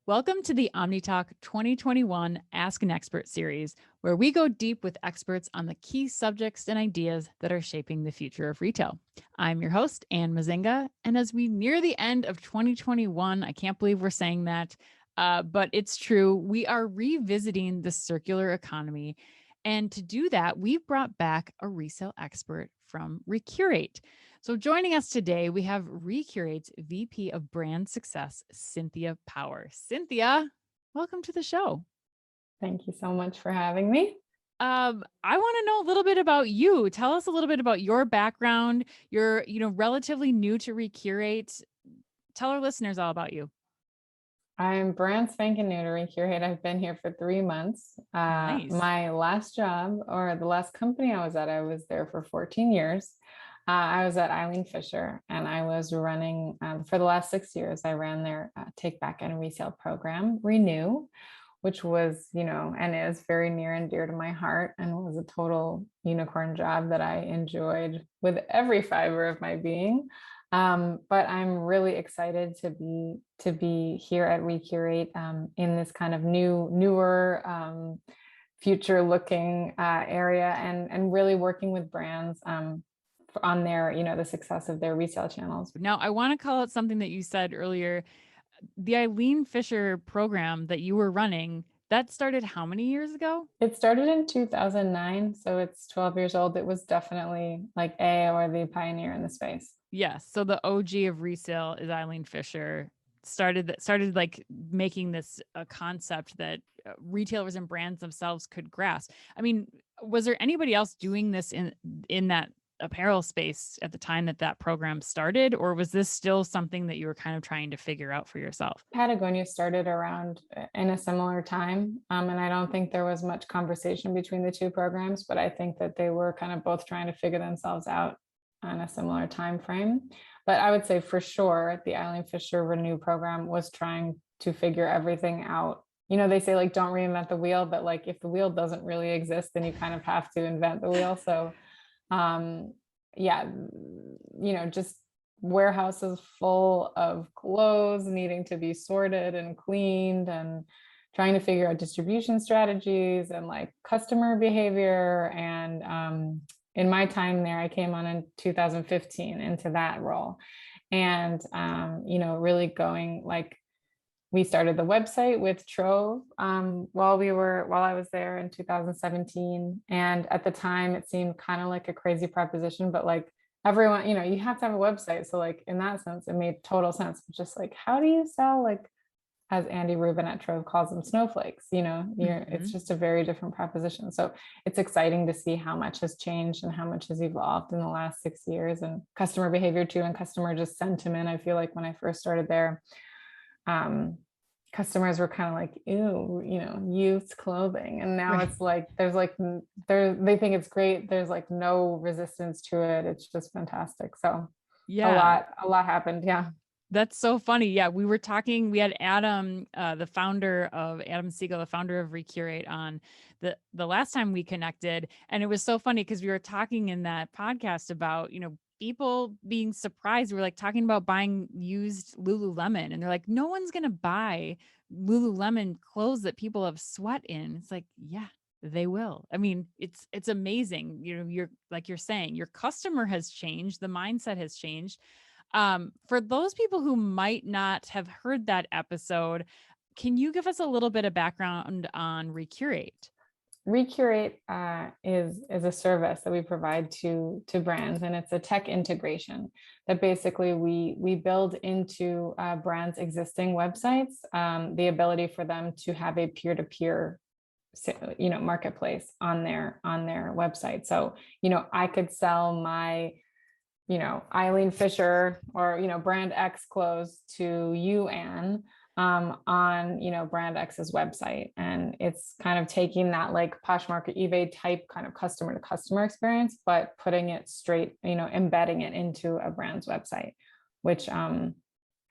Welcome to the Omni Talk 2021 Ask an Expert series, where we go deep with experts on the key subjects and ideas that are shaping the future of retail. I'm your host, Anne Mezzenga, and as we near the end of 2021, I can't believe we're saying that, but it's true, we are revisiting the circular economy. And to do that, we've brought back a resale expert from Recurate. So joining us today, we have Recurate's VP of Brand Success, Cynthia Power. Cynthia, welcome to the show. Thank you so much for having me. I want to know a little bit about you. Tell us a little bit about your background. You're, relatively new to Recurate. Tell our listeners all about you. I'm brand spanking new to Recurate. I've been here for 3 months. Nice. My last job, or the last company I was at, I was there for 14 years. I was at Eileen Fisher, and I was running, for the last 6 years, I ran their take back and resale program, Renew, which was, and is very near and dear to my heart, and was a total unicorn job that I enjoyed with every fiber of my being. But I'm really excited to be here at Recurate in this kind of newer, future-looking area, and really working with brands on their, the success of their resale channels. Now, I want to call out something that you said earlier. The Eileen Fisher program that you were running, that started how many years ago? It started in 2009, so it's 12 years old. It was definitely like the pioneer in the space. Yes. So the OG of Resale is Eileen Fisher. Started like making this a concept that retailers and brands themselves could grasp. I mean, was there anybody else doing this in that apparel space at the time that program started, or was this still something that you were kind of trying to figure out for yourself? Patagonia started around in a similar time, and I don't think there was much conversation between the two programs, but I think that they were kind of both trying to figure themselves out on a similar time frame. But I would say for sure the Eileen Fisher Renew program was trying to figure everything out. They say like don't reinvent the wheel, but like if the wheel doesn't really exist, then you kind of have to invent the wheel. So just warehouses full of clothes needing to be sorted and cleaned, and trying to figure out distribution strategies and like customer behavior. And in my time there, I came on in 2015 into that role, and really going like, we started the website with Trove while I was there in 2017. And at the time it seemed kind of like a crazy proposition, but like everyone, you have to have a website. So like in that sense, it made total sense. Just like, how do you sell, like, as Andy Reuben at Trove calls them, snowflakes, it's just a very different proposition. So it's exciting to see how much has changed and how much has evolved in the last 6 years, and customer behavior too, and customer just sentiment. I feel like when I first started there, customers were kind of like, ew, youth clothing. And now It's like, they think it's great. There's like no resistance to it. It's just fantastic. So yeah, a lot happened. Yeah. That's so funny. Yeah. We had Adam, Adam Siegel, the founder of Recurate, on the last time we connected. And it was so funny because we were talking in that podcast about, people being surprised. We're like talking about buying used Lululemon, and they're like, no one's going to buy Lululemon clothes that people have sweat in. It's like, yeah, they will. I mean, it's amazing. You're like you're saying, your customer has changed. The mindset has changed. For those people who might not have heard that episode, can you give us a little bit of background on Recurate? Recurate is a service that we provide to brands, and it's a tech integration that basically we build into brands' existing websites, the ability for them to have a peer-to-peer marketplace on their website. So I could sell my Eileen Fisher or brand X clothes to you, Anne, on brand X's website. And it's kind of taking that like Poshmark eBay type kind of customer to customer experience, but putting it straight, embedding it into a brand's website, which I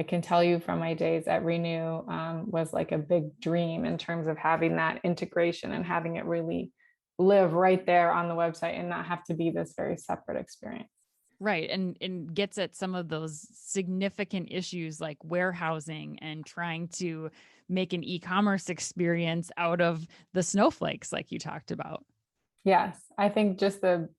can tell you from my days at Renew was like a big dream in terms of having that integration and having it really live right there on the website and not have to be this very separate experience. Right. And gets at some of those significant issues like warehousing and trying to make an e-commerce experience out of the snowflakes like you talked about. Yes, I think just the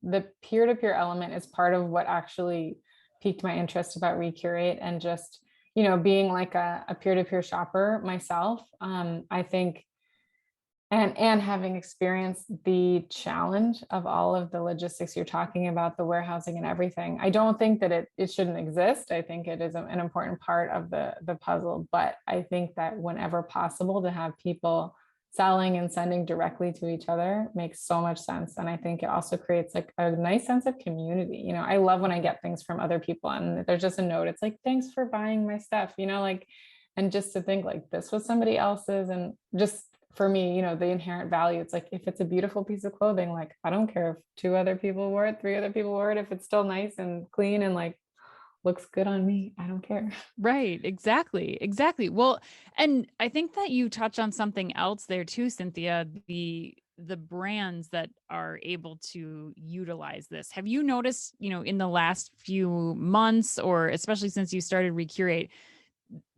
peer-to-peer element is part of what actually piqued my interest about Recurate, and just, being like a peer-to-peer shopper myself. I think, and having experienced the challenge of all of the logistics you're talking about, the warehousing and everything, I don't think that it shouldn't exist. I think it is an important part of the puzzle, but I think that whenever possible, to have people selling and sending directly to each other makes so much sense. And I think it also creates like a nice sense of community. I love when I get things from other people and there's just a note. It's like, thanks for buying my stuff, like, and just to think like this was somebody else's. And just for me, the inherent value, it's like, if it's a beautiful piece of clothing, like, I don't care if two other people wore it, three other people wore it, if it's still nice and clean and like looks good on me, I don't care. Right. Exactly. Exactly. Well, and I think that you touch on something else there too, Cynthia, the brands that are able to utilize this. Have you noticed, in the last few months, or especially since you started Recurate,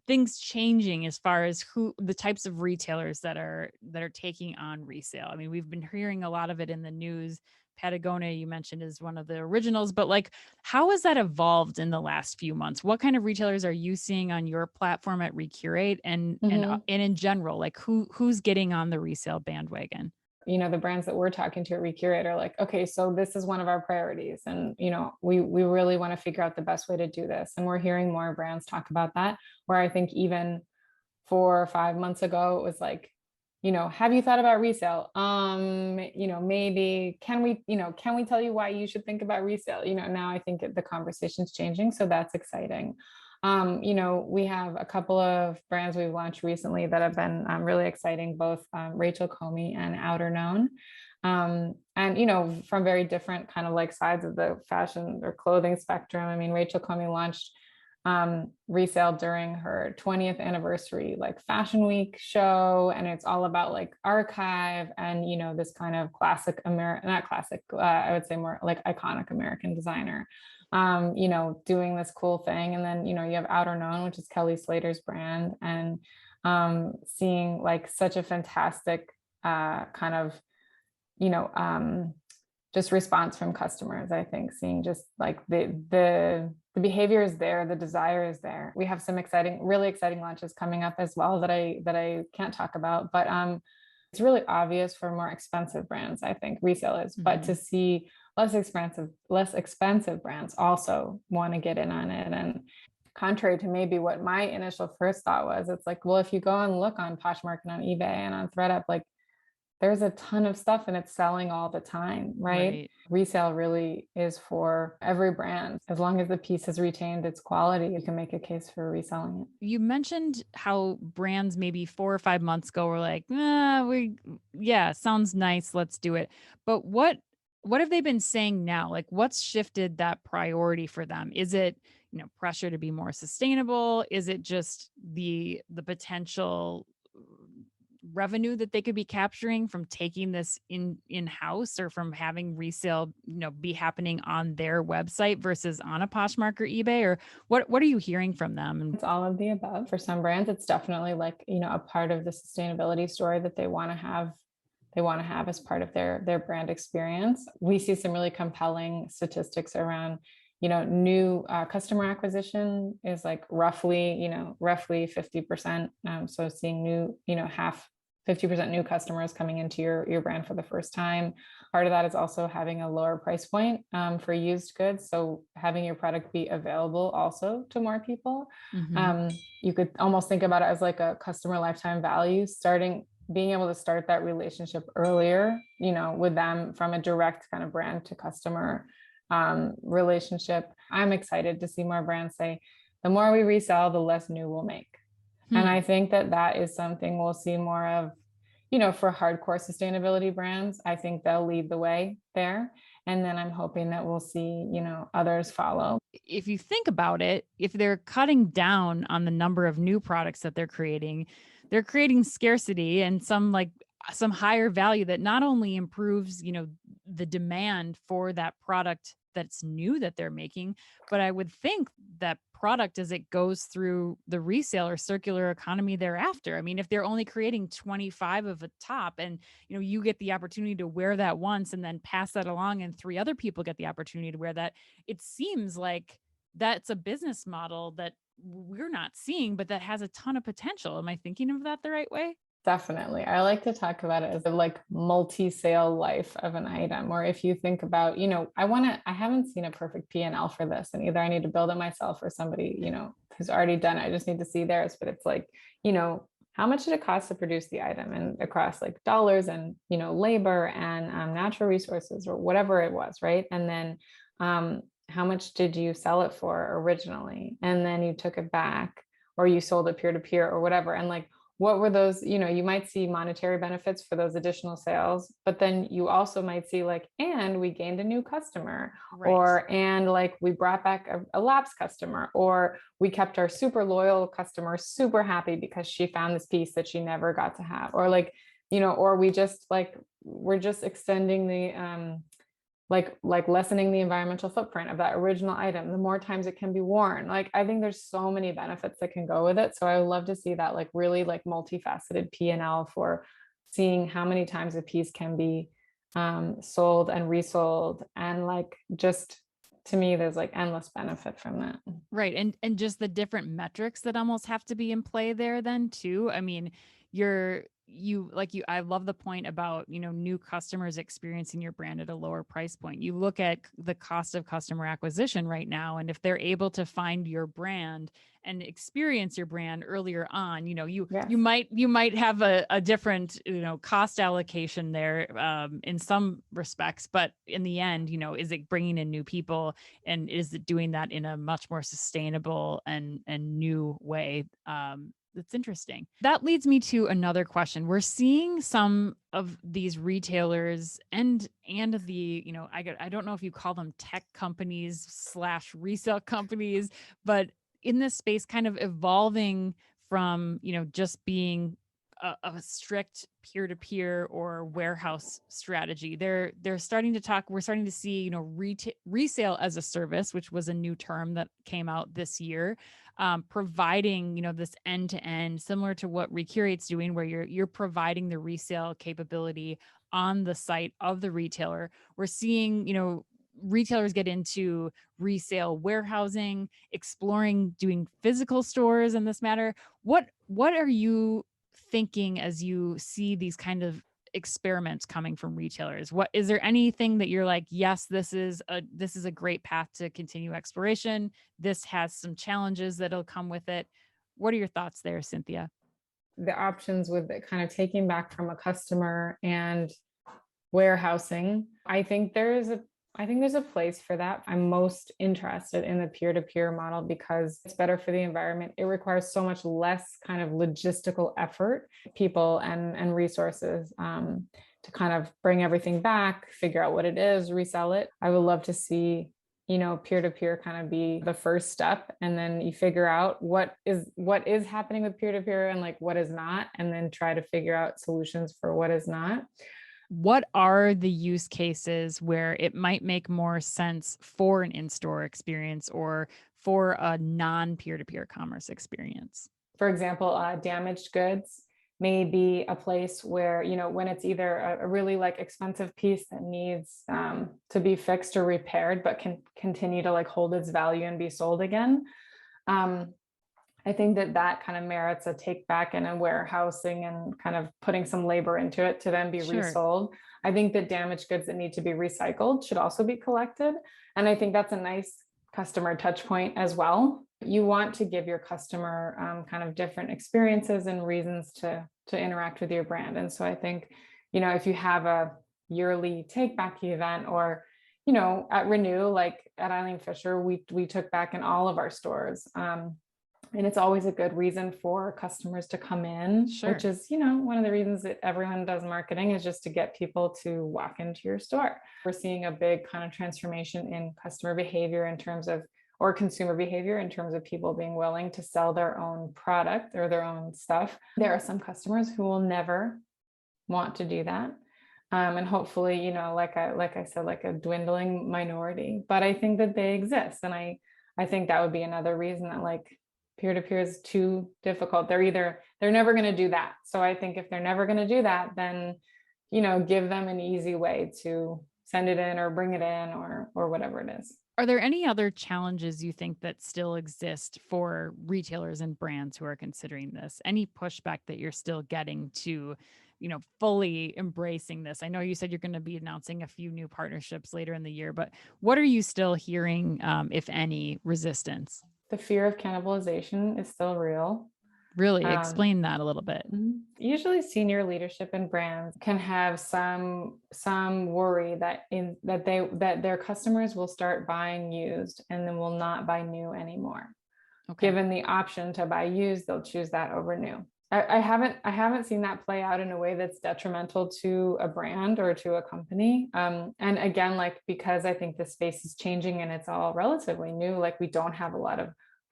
things changing as far as who the types of retailers that are taking on resale? I mean, we've been hearing a lot of it in the news. Patagonia, you mentioned, is one of the originals, but like, how has that evolved in the last few months? What kind of retailers are you seeing on your platform at Recurate, Mhm. and in general, like who's getting on the resale bandwagon? The brands that we're talking to at Recurate are like, okay, so this is one of our priorities. And, we really want to figure out the best way to do this. And we're hearing more brands talk about that, where I think even 4 or 5 months ago, it was like, have you thought about resale? Maybe can we tell you why you should think about resale? Now I think the conversation's changing. So that's exciting. We have a couple of brands we've launched recently that have been really exciting, both Rachel Comey and Outer Known. And from very different kind of like sides of the fashion or clothing spectrum. I mean, Rachel Comey launched resale during her 20th anniversary like fashion week show, and it's all about like archive and this kind of classic American, not classic, I would say more like iconic American designer, doing this cool thing. And then you have Outer Known, which is Kelly Slater's brand, and seeing like such a fantastic kind of you know just response from customers. I think seeing just like the behavior is there, the desire is there. We have some really exciting launches coming up as well that I can't talk about, but it's really obvious for more expensive brands, I think, resellers, but to see less expensive brands also want to get in on it. And contrary to maybe what my initial first thought was, it's like, well, if you go and look on Poshmark and on eBay and on ThredUp, like there's a ton of stuff and it's selling all the time, right? Right. Resale really is for every brand. As long as the piece has retained its quality, you can make a case for reselling it. You mentioned how brands maybe 4 or 5 months ago were like, yeah, sounds nice, let's do it. But what have they been saying now? Like, what's shifted that priority for them? Is it, pressure to be more sustainable? Is it just the potential revenue that they could be capturing from taking this in-house, or from having resale, be happening on their website versus on a Poshmark or eBay? Or what are you hearing from them? And It's all of the above. For some brands, it's definitely like, a part of the sustainability story that they want to have. They want to have as part of their brand experience. We see some really compelling statistics around, new customer acquisition is like roughly 50%. So seeing new, 50% new customers coming into your brand for the first time. Part of that is also having a lower price point for used goods. So having your product be available also to more people. Mhm. You could almost think about it as like a customer lifetime value, being able to start that relationship earlier, with them from a direct kind of brand to customer relationship. I'm excited to see more brands say, the more we resell, the less new we'll make. And Hmm. I think that is something we'll see more of, for hardcore sustainability brands. I think they'll lead the way there. And then I'm hoping that we'll see, others follow. If you think about it, if they're cutting down on the number of new products that they're creating scarcity and some higher value that not only improves, the demand for that product that's new that they're making. But I would think that product, as it goes through the resale or circular economy thereafter. I mean, if they're only creating 25 of a top, and you get the opportunity to wear that once and then pass that along, and three other people get the opportunity to wear that, it seems like that's a business model that we're not seeing, but that has a ton of potential. Am I thinking of that the right way? Definitely. I like to talk about it as a like multi-sale life of an item. Or if you think about, I haven't seen a perfect P&L for this. And either I need to build it myself or somebody, who's already done it. I just need to see theirs. But it's like, how much did it cost to produce the item, and across like dollars and, labor and natural resources or whatever it was, right? And then how much did you sell it for originally? And then you took it back, or you sold it peer to peer or whatever. And like, what were those, you might see monetary benefits for those additional sales, but then you also might see like, and we gained a new customer, Right. and like we brought back a lapsed customer, or we kept our super loyal customer super happy because she found this piece that she never got to have, or like, or we just like, we're just extending the, like lessening the environmental footprint of that original item, the more times it can be worn. Like, I think there's so many benefits that can go with it. So I would love to see that like really like multifaceted P&L for seeing how many times a piece can be sold and resold. And like, just to me, there's like endless benefit from that. Right. And just the different metrics that almost have to be in play there then too. I mean, I love the point about, new customers experiencing your brand at a lower price point. You look at the cost of customer acquisition right now, and if they're able to find your brand and experience your brand earlier on, Yes. you might have a different, cost allocation there, in some respects, but in the end, is it bringing in new people, and is it doing that in a much more sustainable and new way? That's interesting. That leads me to another question. We're seeing some of these retailers and the, I don't know if you call them tech companies slash resale companies, but in this space kind of evolving from, just being a strict peer-to-peer or warehouse strategy. They're starting to talk, we're starting to see, resale as a service, which was a new term that came out this year, providing, this end-to-end, similar to what Recurate's doing, where you're providing the resale capability on the site of the retailer. We're seeing, retailers get into resale warehousing, exploring doing physical stores in this matter. What are you thinking as you see these kind of experiments coming from retailers? What is there anything that you're like, yes, this is a great path to continue exploration. This has some challenges that'll come with it. What are your thoughts there, Cynthia? The options with it kind of taking back from a customer and warehousing, I think there's a place for that. I'm most interested in the peer-to-peer model because it's better for the environment. It requires so much less kind of logistical effort, people and resources, to kind of bring everything back, figure out what it is, resell it. I would love to see, peer-to-peer kind of be the first step, and then you figure out what is happening with peer-to-peer and like what is not, and then try to figure out solutions for what is not. What are the use cases where it might make more sense for an in-store experience or for a non peer-to-peer commerce experience? For example, damaged goods may be a place where, when it's either a really like expensive piece that needs to be fixed or repaired, but can continue to like hold its value and be sold again. I think that kind of merits a take back and a warehousing and kind of putting some labor into it to then be Sure. resold. I think that damaged goods that need to be recycled should also be collected. And I think that's a nice customer touch point as well. You want to give your customer kind of different experiences and reasons to interact with your brand. And so I think, if you have a yearly take back event, or at Renew, like at Eileen Fisher, we took back in all of our stores. And it's always a good reason for customers to come in, Sure. which is, one of the reasons that everyone does marketing, is just to get people to walk into your store. We're seeing a big kind of transformation in customer behavior in terms of, or consumer behavior in terms of people being willing to sell their own product or their own stuff. There are some customers who will never want to do that. And hopefully, like I said, like a dwindling minority, but I think that they exist. And I think that would be another reason that like peer-to-peer is too difficult. They're never going to do that. So I think if they're never going to do that, then, give them an easy way to send it in or bring it in or whatever it is. Are there any other challenges you think that still exist for retailers and brands who are considering this? Any pushback that you're still getting to, fully embracing this? I know you said you're going to be announcing a few new partnerships later in the year, but what are you still hearing, if any, resistance? The fear of cannibalization is still real. Really Um, explain that a little bit. Usually senior leadership in brands can have some worry that their customers will start buying used and then will not buy new anymore. Okay. Given the option to buy used, they'll choose that over new. I haven't seen that play out in a way that's detrimental to a brand or to a company. And again, like, because I think the space is changing and it's all relatively new, like we don't have a lot of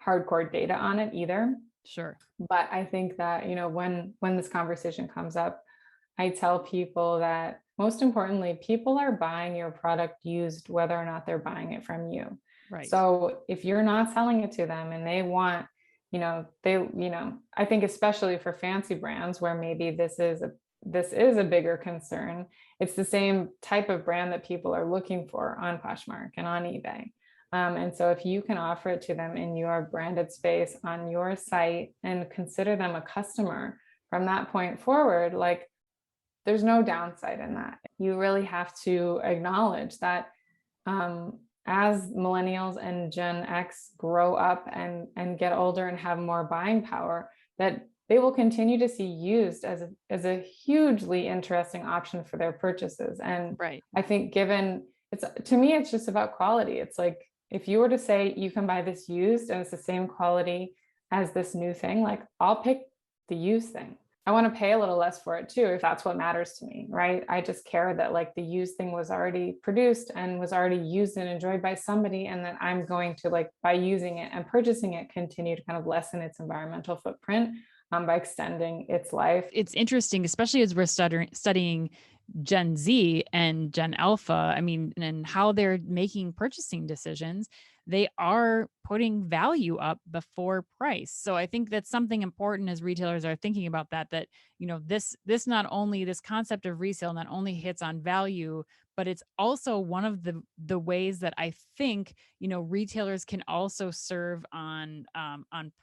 hardcore data on it either. Sure. But I think that, when this conversation comes up, I tell people that most importantly, people are buying your product used, whether or not they're buying it from you. Right. So if you're not selling it to them and they want, I think especially for fancy brands where maybe this is a bigger concern, it's the same type of brand that people are looking for on Poshmark and on eBay. And so if you can offer it to them in your branded space on your site and consider them a customer from that point forward, like there's no downside in that. You really have to acknowledge that as millennials and Gen X grow up and get older and have more buying power, that they will continue to see used as a hugely interesting option for their purchases. And Right. I think to me, it's just about quality. It's like, if you were to say you can buy this used and it's the same quality as this new thing, like I'll pick the used thing. I want to pay a little less for it too, if that's what matters to me, right? I just care that like the used thing was already produced and was already used and enjoyed by somebody, and that I'm going to, like, by using it and purchasing it, continue to kind of lessen its environmental footprint by extending its life. It's interesting, especially as we're studying Gen Z and Gen Alpha, I mean, and how they're making purchasing decisions. They are putting value up before price. So I think that's something important as retailers are thinking about that, this not only, this concept of resale not only hits on value, but it's also one of the ways that I think, retailers can also serve on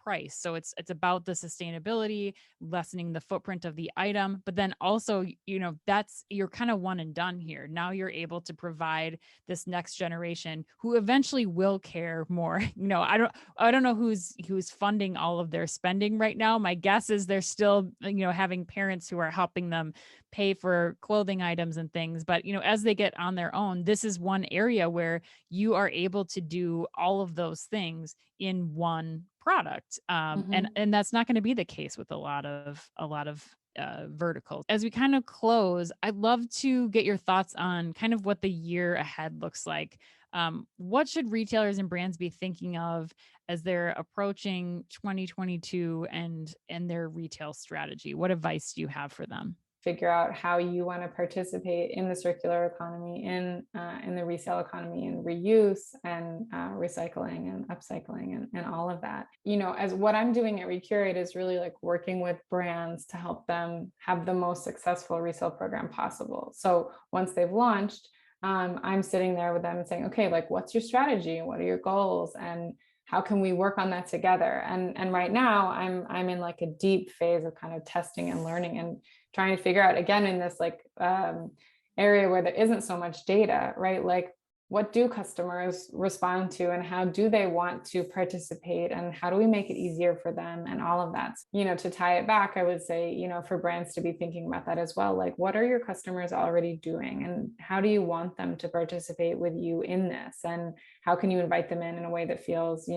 price. So it's about the sustainability, lessening the footprint of the item, but then also, that's, you're kind of one and done here. Now you're able to provide this next generation who eventually will care more. I don't know who's funding all of their spending right now. My guess is they're still, having parents who are helping them pay for clothing items and things. But, as they get on their own, this is one area where you are able to do all of those things in one product. And Mhm. and that's not going to be the case with a lot of verticals. As we kind of close, I'd love to get your thoughts on kind of what the year ahead looks like. What should retailers and brands be thinking of as they're approaching 2022 and their retail strategy? What advice do you have for them? Figure out how you want to participate in the circular economy, in the resale economy, and reuse and recycling and upcycling and all of that. As what I'm doing at Recurate is really like working with brands to help them have the most successful resale program possible. So once they've launched, I'm sitting there with them and saying, okay, like, what's your strategy? What are your goals? And how can we work on that together? And right now I'm in like a deep phase of kind of testing and learning and trying to figure out, again, in this like area where there isn't so much data, right? Like, what do customers respond to and how do they want to participate and how do we make it easier for them and all of that. To tie it back, I would say, for brands to be thinking about that as well. Like, what are your customers already doing and how do you want them to participate with you in this? And how can you invite them in a way that feels,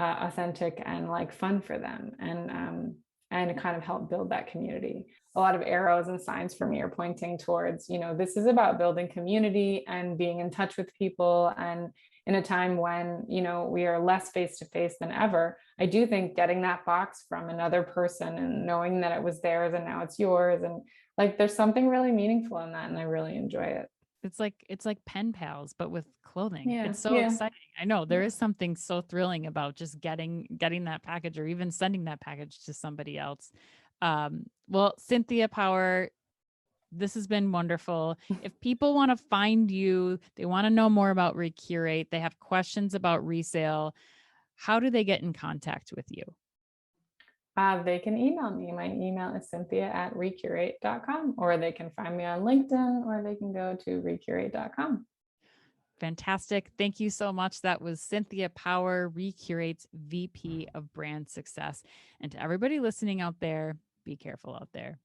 authentic and like fun for them, and kind of help build that community. A lot of arrows and signs for me are pointing towards, this is about building community and being in touch with people and in a time when, we are less face to face than ever, I do think getting that box from another person and knowing that it was theirs and now it's yours, and like there's something really meaningful in that, and I really enjoy it. It's like pen pals, but with clothing. Yeah, It's so yeah, exciting. I know there yeah. is something so thrilling about just getting that package or even sending that package to somebody else. Well, Cynthia Power, this has been wonderful. If people want to find you, they want to know more about Recurate, they have questions about resale, how do they get in contact with you? They can email me. My email is cynthia@recurate.com, or they can find me on LinkedIn, or they can go to recurate.com. Fantastic. Thank you so much. That was Cynthia Power, Recurate's VP of Brand Success. And to everybody listening out there, be careful out there.